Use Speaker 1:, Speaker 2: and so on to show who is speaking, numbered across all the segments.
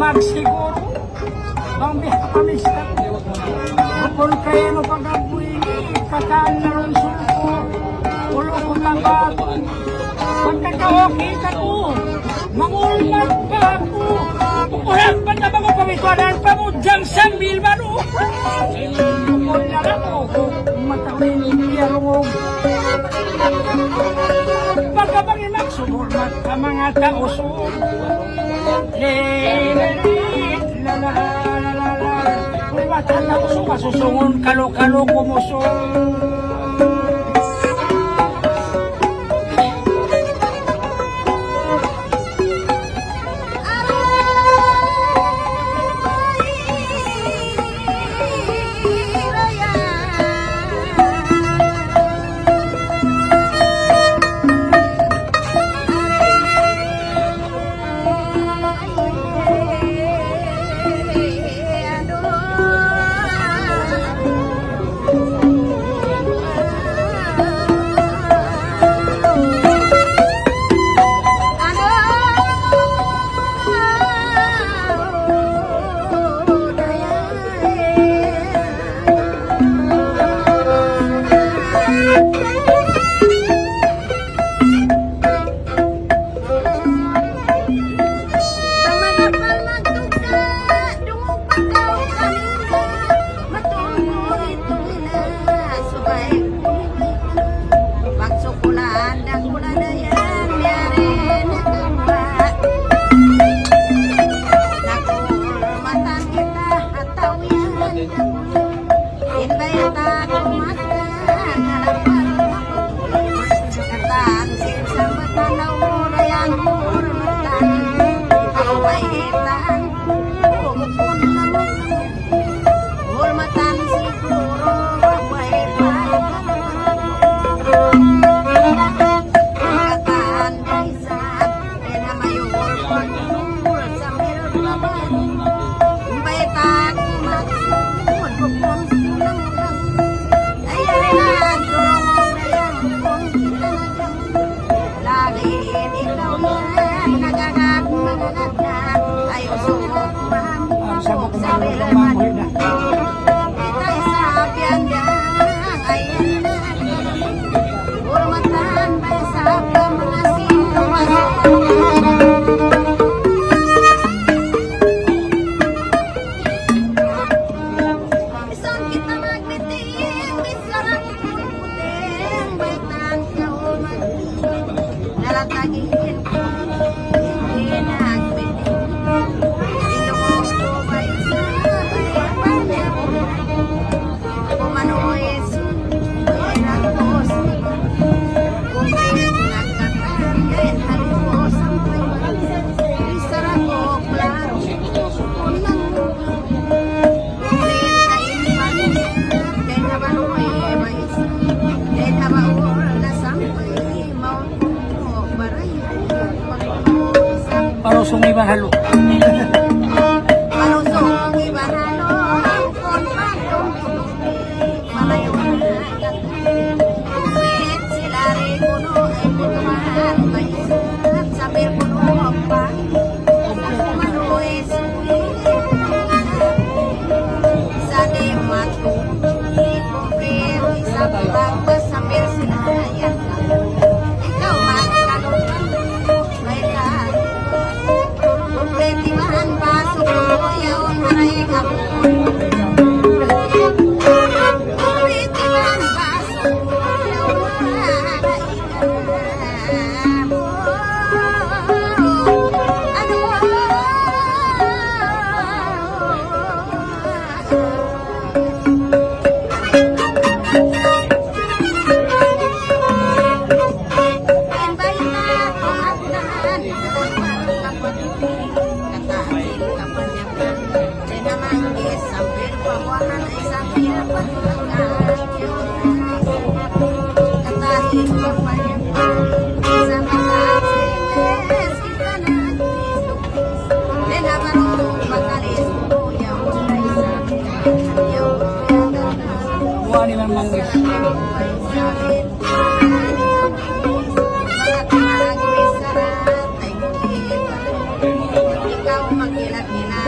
Speaker 1: magsiguro bang bihamis ka kung kayo no pagkabuhi kataan na rin suko ulo ko tangkat pagkakawakita ko mangulmat pa ako kukulang pa na mga pamituanan pa mo diyang sambil mano kukul na lang ako matawin iyarong pagkabangin magsumulmat ka mga tausong Tatapos masusungon kalo-kalo kumusong Parusong ibang halo.
Speaker 2: Parusong ibang halo. Kung patong malayo na wait sila rin kuno ay punuhan may isat sabi kuno pa manuwe sulit sa di matuloy kumpir isang lang sambil sila yan ikaw magkalutan baiklah Tibahan pasok ko yaon haray kapon Tibahan pasok ko yaon haray kapon Ikaw magkilat-kilat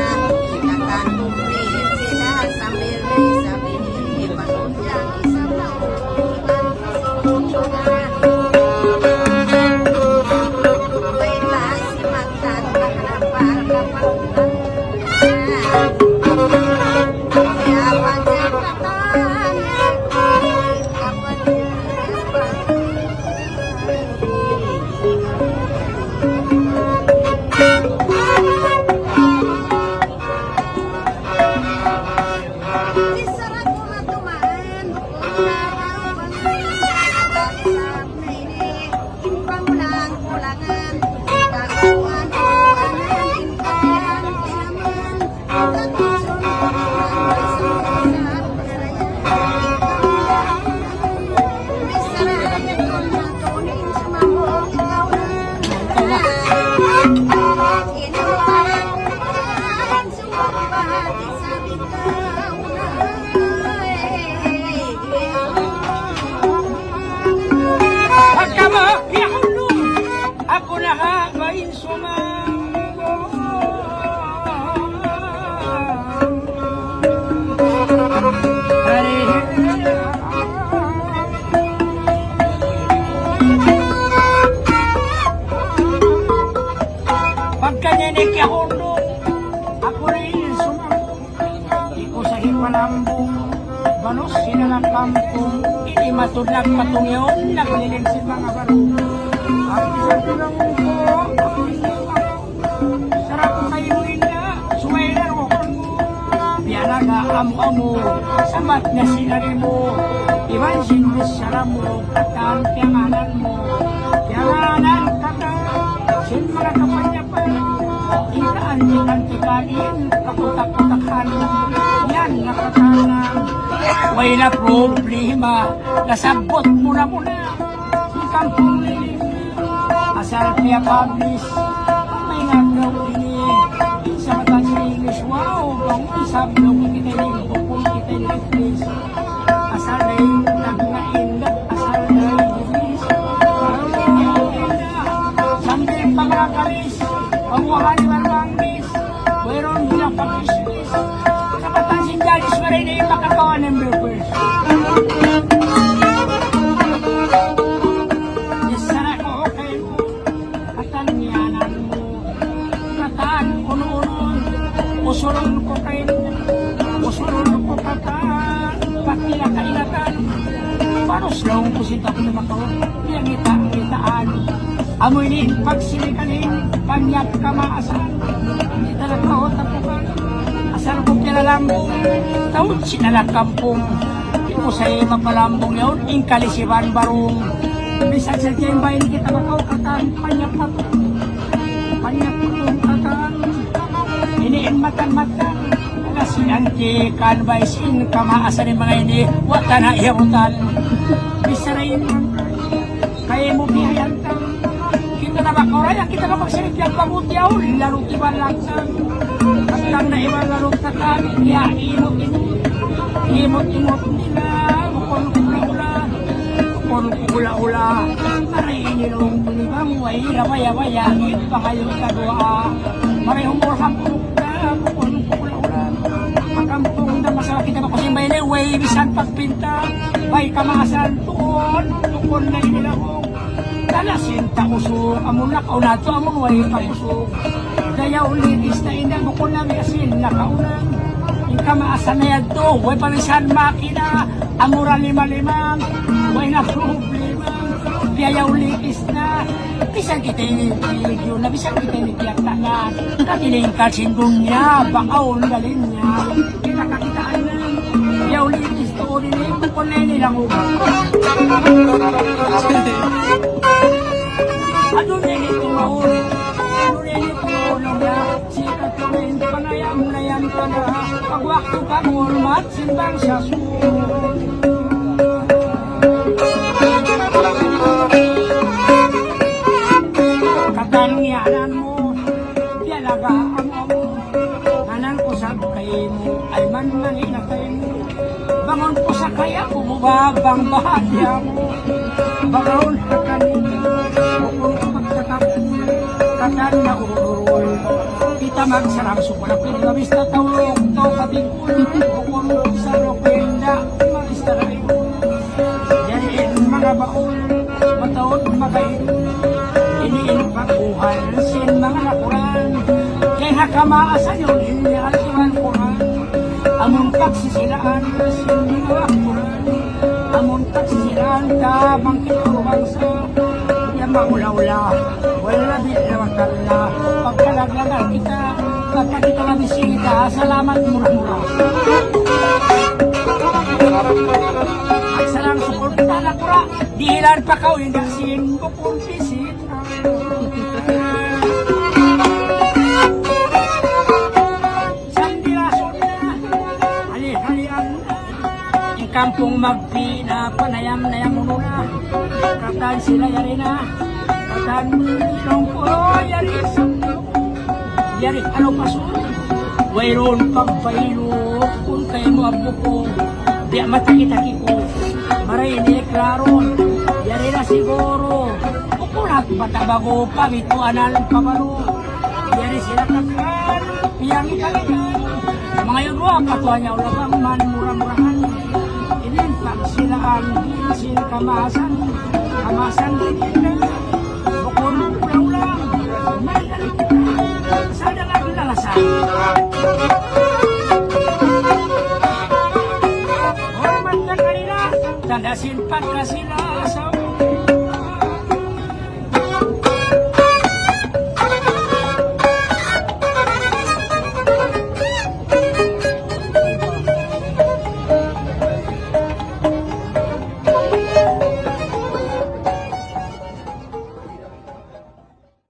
Speaker 1: ano sila ng kampong, hindi matulog patungyon, nagliling si mga baro. Ang isang tulang ko, sarap kayo na, suwela mo ko. Biyanaga amo-amo, samat na sinari mo, iban sinbis sara mo, katan tiyanganan mo, tiyanganan kata, sin mga kapanya pa, ikaan-ikan-tikanin, kaputak-putakan, yan nakatanan. May na problema, nasabot mo na muna, si kampong lilim, asal kaya publish, may nagaw ini, sa mata sa English, wow, bang isab na kita yung bukong kita yung English, asal na yung nagnain, asal na yung English, sambil pangakalis, pangwahan ni Marwangis, mayroon bilang pag-islis, kapatan si Jadis maray na yung makagawa ng burgers. Yes, sana ko okay mo, katanyanan mo, kataan, uno-unon, usulong ko kayo, usulong ko kataan, pakilakailatan, panos lang ko si Tako na makaw, yang itaan, amoy ni pagsilikanin, panyap kamaasan, kita na kahot ako ka, asal ko kinalambong, taon sinalakampong, di ko sa'yo mapalambong yun, ingkalisiban barong, bisag sa dyan ba hindi kita makaw katan, panyap patong katan, iniin matan-matan, kasi antikan ba isin kamaasan ng mga ini, wata na ihabutan, bisarayin man kaya mo bihayantan, kita na makoraya, kita na magsirit yung pamutyaw, laro iban langsang, at lang na iban laro katan, iya imot nila, bukol kula-ula, maray nilong tulibang, way labaya-baya, iba kayong kadua, maray humurhak na, bukol kula-ula, makampong na masama kita makusing bayle, way bisan pagpinta, way kamaasan tuon, bukol na inilahong, talasin takusok, amon nakauna to, amon way pakusok, daya ulitis na ina, bukol na biasin, nakaunang, kamaasan na yan to, way pamisan makina, amura lima-limang, way na problema, biyayaw likis na, bisan kita inipilyo na, bisan kita inipiyaktangan, katiling kalsindong niya, bakaw galin niya, kinakakitaan na, biyayaw likis to, rin kung na nilang ubat. Ano na nito maulog? Ano na nito maulog na? Sikat ko rin, panayam-nayam ka na. Pagwakto ka mulmat, simbang siya suot. Katangyanan mo, yalaga ang amo. Anang kusap kayo mo, ay man-maninakay mo. Bangon po sa kaya, bumubabang bahagya mo. Bangon ka kanina. Katan na ururul, kita magsarang sukulap ini labis na tawag to katikul, ukon sa rokwenda, malis na rin. Jadiin mga baul, mataon magayin, iniin pakuhan, sin mga nakuran, kaya hakamaasan yun, hindi alsuran kuran, amon pagsisilaan, sin mga nakuran, amon pagsisilaan, tabang kiturubang sa, yan maula-ula, wala din naman kala, pagkalaglagan kita, kapag kita mabisita, salamat mura-mura. At sarang sukul kita na kura, dihilan pa kaw, hindi sin ko kung bisita. Sandilason na, hali-halian na, yung kampong magpina, panayam-nayam muna, katan sila yari na, katan nilong puro yari sa yari ano paso, wayroon pagpahilo, kung kayo mo abuko, di matakitaki ko, maray ni klaro, yari na siguro, kukulat patabago, pabituanan pabalo, yari sila kakal, piyang ikaligan, mga yugwa, katuwa niya ulabang man, mura-murahan, inintak silaan, sin kamasan, kamasan din nila, bukol ulang-ulang, magalit kita, sada nga pinalasan. Layasin pagkasilasaw